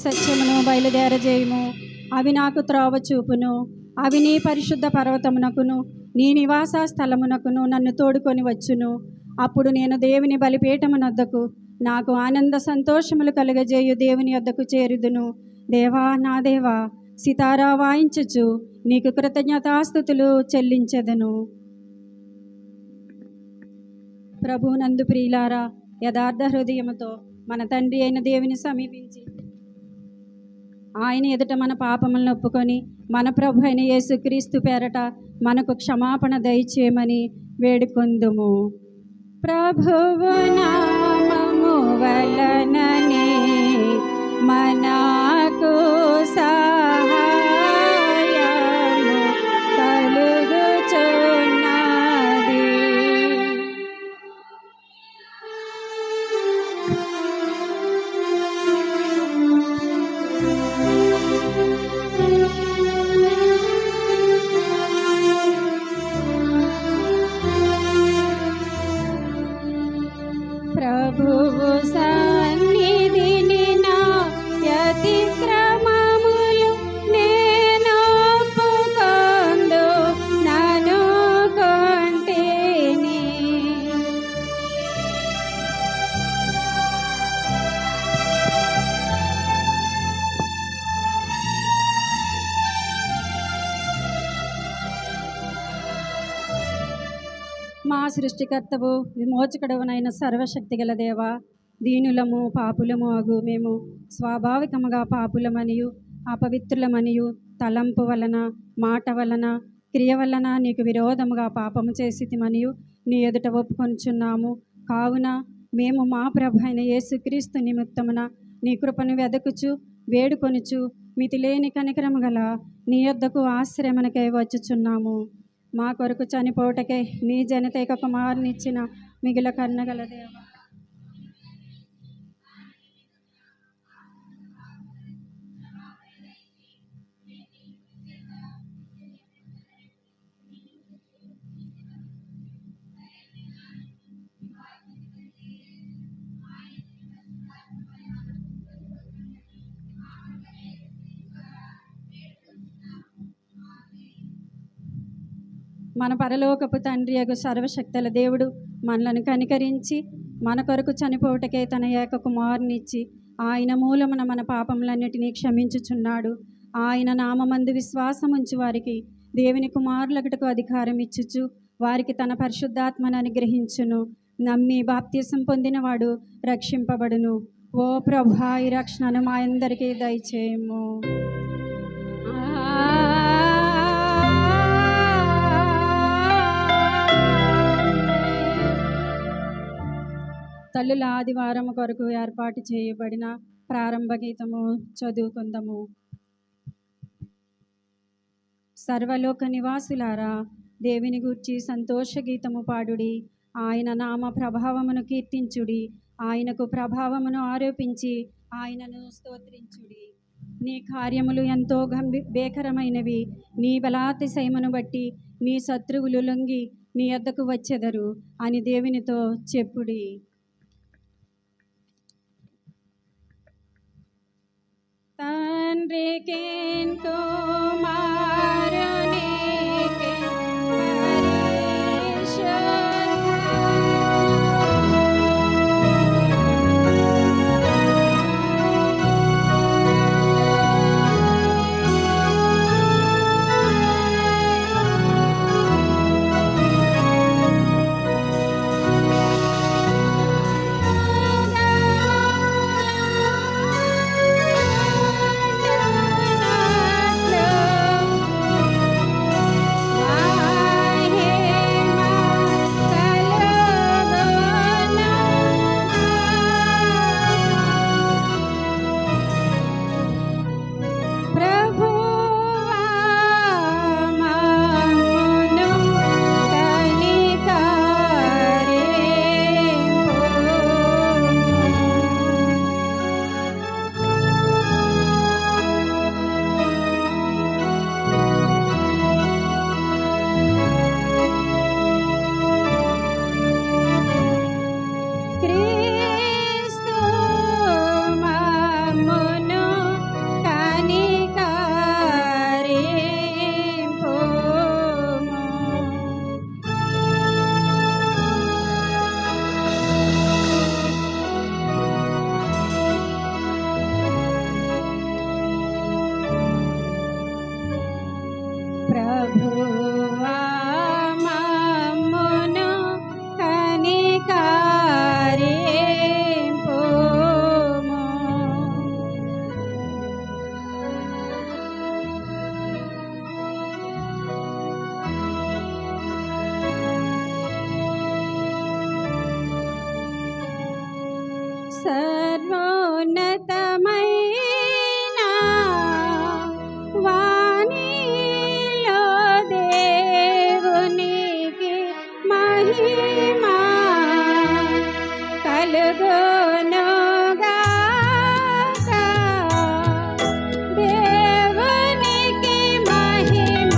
సత్యమును బయలుదేరజేయుము. అవి నాకు త్రోవ చూపును. అవి నీ పరిశుద్ధ పర్వతమునకును నీ నివాస స్థలమునకును నన్ను తోడుకొని వచ్చును. అప్పుడు నేను దేవుని బలిపీఠమునొద్దకు నాకు ఆనంద సంతోషములు కలుగజేయు దేవుని వద్దకు చేరుదును. దేవా నా దేవా, సితారా వాయించుచు నీకు కృతజ్ఞతాస్తుతులు చెల్లించెదను. ప్రభువునందు ప్రియులారా, యథార్థ హృదయముతో మన తండ్రి అయిన దేవుని సమీపించి ఆయన ఎదుట మన పాపములను ఒప్పుకొని మన ప్రభు అయిన యేసుక్రీస్తు పేరట మనకు క్షమాపణ దయచేయమని వేడుకొందుము. ప్రభువు నామము వలననే మనకు సహాయము కలుగుచున్నది. ప్రభువు సన్నిధిని నా అతిక్రమములు నేను ఒప్పుకొందు నన్ను కొంటిని. మా సృష్టికర్తవు విమోచకుడవునైన సర్వశక్తి గల దేవా, దీనులము పాపులము అగు మేము స్వాభావికముగా పాపులమనియు అపవిత్రులమనియు తలంపు వలన మాట వలన క్రియ వలన నీకు విరోధముగా పాపము చేసితిమనియు నీ ఎదుట ఒప్పుకొనుచున్నాము. కావున మేము మా ప్రభు అయిన యేసుక్రీస్తు నిమిత్తమున నీ కృపను వెదకుచు వేడుకొనుచు మితిలేని కనికరము గల నీ యొద్దకు ఆశ్రయమునకై వచ్చుచున్నాము. మా కొరకు చనిపోవటకై నీ జనతైక కుమారునిచ్చిన మిగిల కన్నగల దేవ, మన పరలోకపు తండ్రి యగు సర్వశక్తుల దేవుడు మనలను కనికరించి మన కొరకు చనిపోవటకై తన ఏక కుమారునిచ్చి ఆయన మూలమున మన పాపములన్నిటినీ క్షమించుచున్నాడు. ఆయన నామమందు విశ్వాసముంచు వారికి దేవుని కుమారులగుటకు అధికారం ఇచ్చుచు వారికి తన పరిశుద్ధాత్మను అనుగ్రహించును. నమ్మి బాప్తిసం పొందినవాడు రక్షింపబడును. ఓ ప్రభువా, ఈ రక్షణను మా అందరికీ దయచేయము. తల్లుల ఆదివారం కొరకు ఏర్పాటు చేయబడిన ప్రారంభ గీతము చదువుకుందాము. సర్వలోక నివాసులారా, దేవుని గూర్చి సంతోష గీతము పాడుడి. ఆయన నామ ప్రభావమును కీర్తించుడి. ఆయనకు ప్రభావమును ఆరోపించి ఆయనను స్తోత్రించుడి. నీ కార్యములు ఎంతో భేకరమైనవి. నీ బలాతిశయమును బట్టి నీ శత్రువులు లొంగి నీ యొద్దకు వచ్చెదరు అని దేవునితో చెప్పుడి. తండ్రికి కుమారునికి ప్రభువా మమ్మును కనికరింపుము. సర్వోన్నతమైన వాణిలో దేవునికి మహిమ కలుగునుగాక. దేవునికి మహిమ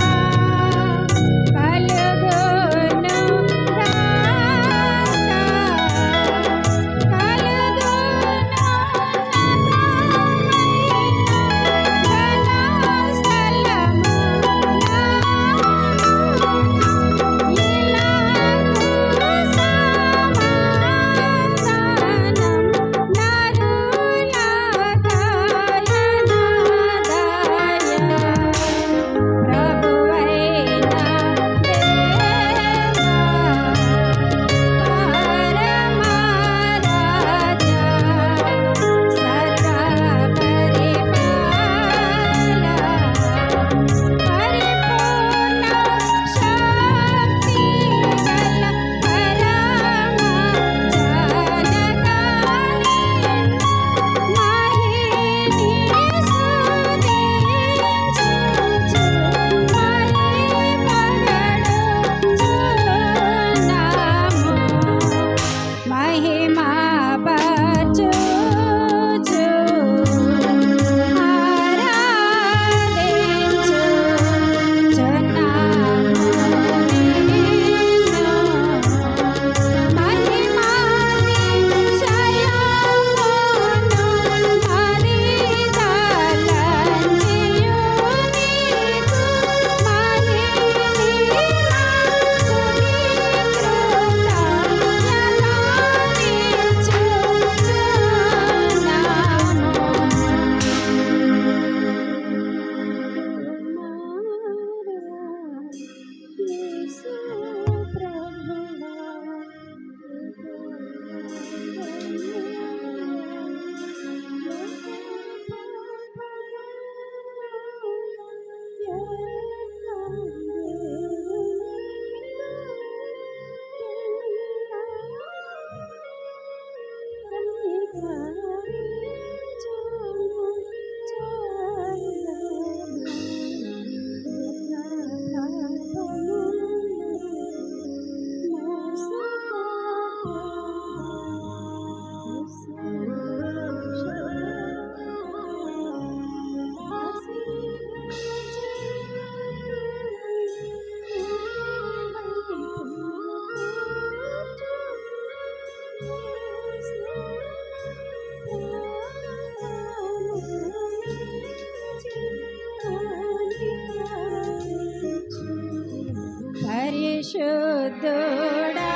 పరిశుద్ధుడా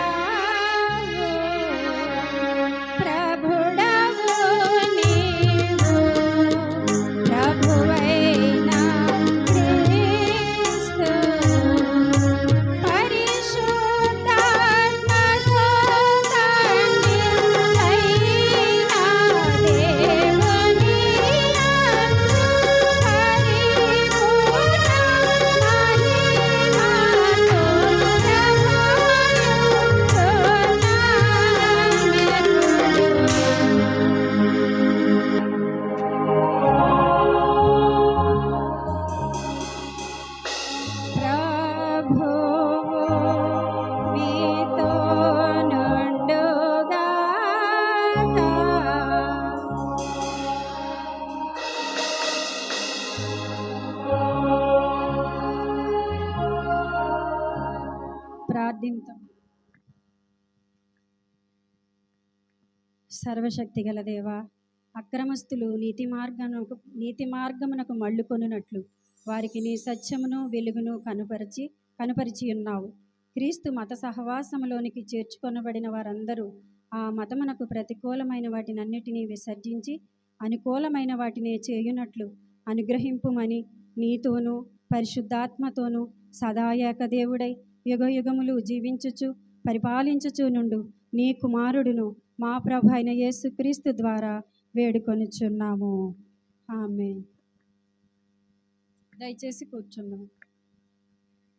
ప్రభుడవు నీవు, ప్రభువైన క్రీస్తు పరిశుద్ధాత్మతో తండ్రి అయిన దేవుని యందు పరిపూర్ణ మహిమతో ప్రార్థింతం. సర్వశక్తి గల దేవా, అక్రమస్తులు నీతి మార్గమునకు మళ్ళుకొనున్నట్లు వారికి నీ సత్యమును వెలుగును కనుపరిచి ఉన్నావు. క్రీస్తు మత సహవాసములోనికి చేర్చుకొనబడిన వారందరూ ఆ మతమునకు ప్రతికూలమైన వాటినన్నిటినీ విసర్జించి అనుకూలమైన వాటినే చేయునట్లు అనుగ్రహింపుమని నీతోనూ పరిశుద్ధాత్మతోనూ సదా ఏకదేవుడై యుగ యుగములు జీవించుచు పరిపాలించుచు నుండు నీ కుమారుడును మా ప్రభు అయిన యేసుక్రీస్తు ద్వారా వేడుకొనుచున్నాము. ఆమేన్. దయచేసి కూర్చుందాం.